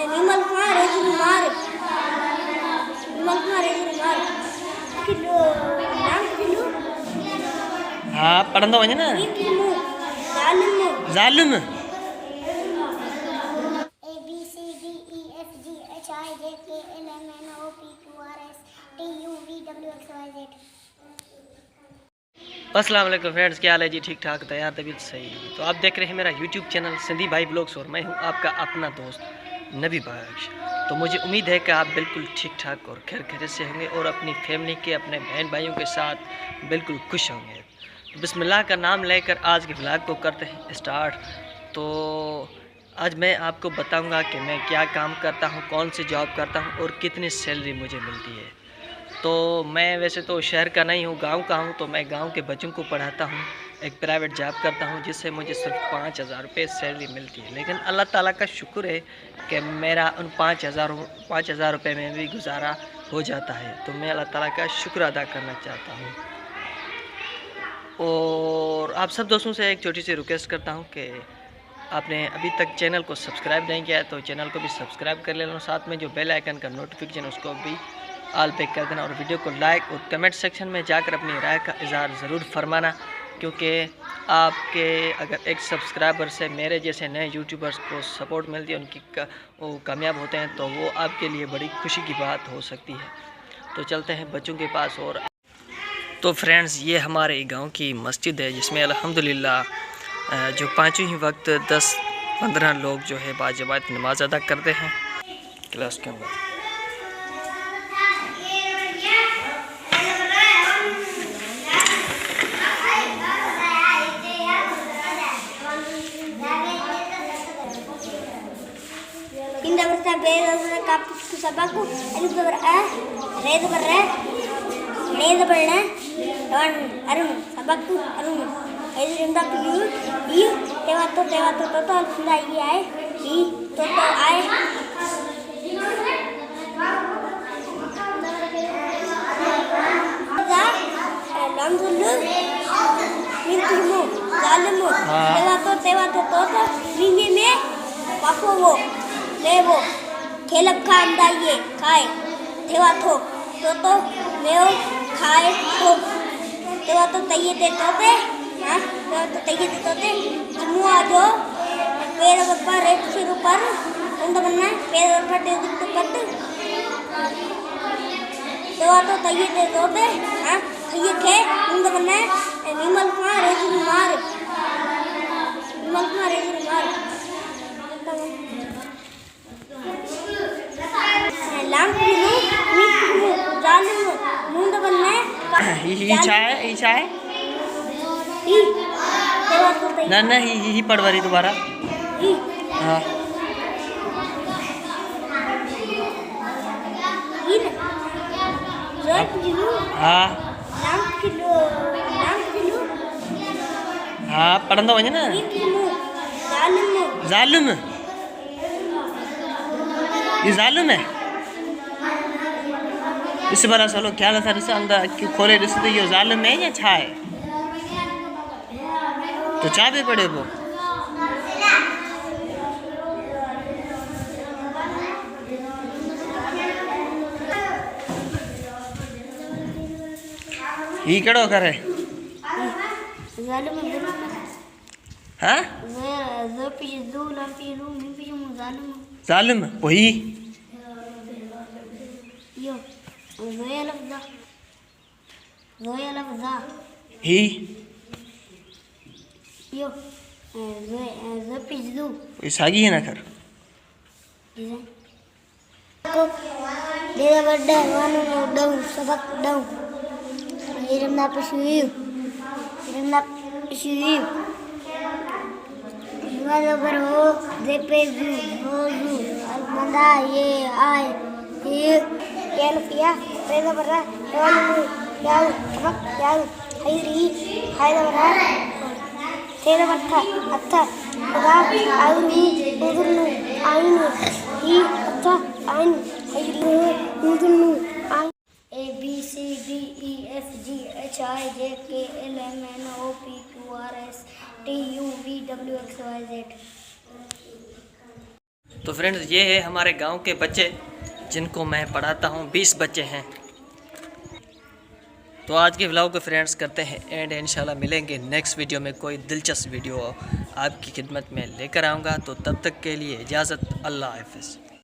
Vimal Kumar रेजुमार kilo नाम kilo हाँ पढ़न दो ना जालिम अस्सलाम वालेकुम फ्रेंड्स, क्या हाल है जी? ठीक ठाक, तैयार, तबीयत सही। तो आप देख रहे हैं मेरा यूट्यूब चैनल सिंधी भाई ब्लॉग्स और मैं हूं आपका अपना दोस्त नबी बख्श। तो मुझे उम्मीद है कि आप बिल्कुल ठीक ठाक और खैर खैरियत से होंगे और अपनी फैमिली के, अपने बहन भाइयों के साथ बिल्कुल खुश होंगे। तो बिस्मिल्लाह का नाम लेकर आज के व्लॉग को करते हैं स्टार्ट। तो आज मैं आपको बताऊँगा कि मैं क्या काम करता हूँ, कौन सी जॉब करता हूँ और कितनी सैलरी मुझे मिलती है। तो मैं वैसे तो शहर का नहीं हूँ, गांव का हूँ। तो मैं गांव के बच्चों को पढ़ाता हूँ, एक प्राइवेट जॉब करता हूँ जिससे मुझे सिर्फ 5,000 रुपये सैलरी मिलती है। लेकिन अल्लाह ताला का शुक्र है कि मेरा उन 5,000 रुपये में भी गुजारा हो जाता है। तो मैं अल्लाह ताला का शुक्र अदा करना चाहता हूँ। और आप सब दोस्तों से एक छोटी सी रिक्वेस्ट करता हूँ कि आपने अभी तक चैनल को सब्सक्राइब नहीं किया है तो चैनल को भी सब्सक्राइब कर लेना, साथ में जो बेल आइकन का नोटिफिकेशन उसको भी ऑल पे कर देना और वीडियो को लाइक और कमेंट सेक्शन में जाकर अपनी राय का इज़हार ज़रूर फरमाना, क्योंकि आपके अगर एक सब्सक्राइबर से मेरे जैसे नए यूट्यूबर्स को सपोर्ट मिलती है, उनकी वो कामयाब होते हैं, तो वो आपके लिए बड़ी खुशी की बात हो सकती है। तो चलते हैं बच्चों के पास। और तो फ्रेंड्स, ये हमारे गांव की मस्जिद है जिसमें अल्हम्दुलिल्लाह जो पाँचों ही वक्त 10-15 लोग जो है बाजमात नमाज अदा करते हैं क्लास के अंदर। खेलक खा अंदाइए खाए तेवा थो तो मेओ खाए तो तेवा तो तैये ते तोते हां तेवा तो तैये ते तोते जमुआ जो पेड़ पर रेट सिर ऊपर उंड बनना पेड़ पर दे दिख तो कट तेवा तो तैये ते तोते हां तैये के उंड बनना विमल कुमार रेजुमार लाम किलो जालिम मुंड बनना ही चाहे ना ही पढ़वारी दोबारा। हाँ हाँ हाँ पढ़न दो ना जालिम ये जालिम है। इस बार चलो क्या था इसे अंदर क्यों खोले रिश्ते तो ये जालिम है या छा है? तो चाह भी पड़े वो ये कड़ो करे हाँ जालिम वही ही यो सागी है ना कर देदा बड्डा वानु दऊ सबक दऊ येरमना पशुई वाला बरो देपे हो मंदा ये आए ये क्या देदा बरा वानु क्या सबक क्या hayri haydara tera batta atta da ayni udunu ayni hi atta ayni hayri udunu ay A B C D E F G H I J K L M N O P Q R S T U V W X Y Z। तो friends ये है हमारे गांव के बच्चे जिनको मैं पढ़ाता हूँ, 20 बच्चे हैं। तो आज के व्लॉग को फ्रेंड्स करते हैं एंड इंशाल्लाह मिलेंगे नेक्स्ट वीडियो में, कोई दिलचस्प वीडियो आपकी खिदमत में लेकर आऊँगा। तो तब तक के लिए इजाज़त, अल्लाह हाफ़िज़।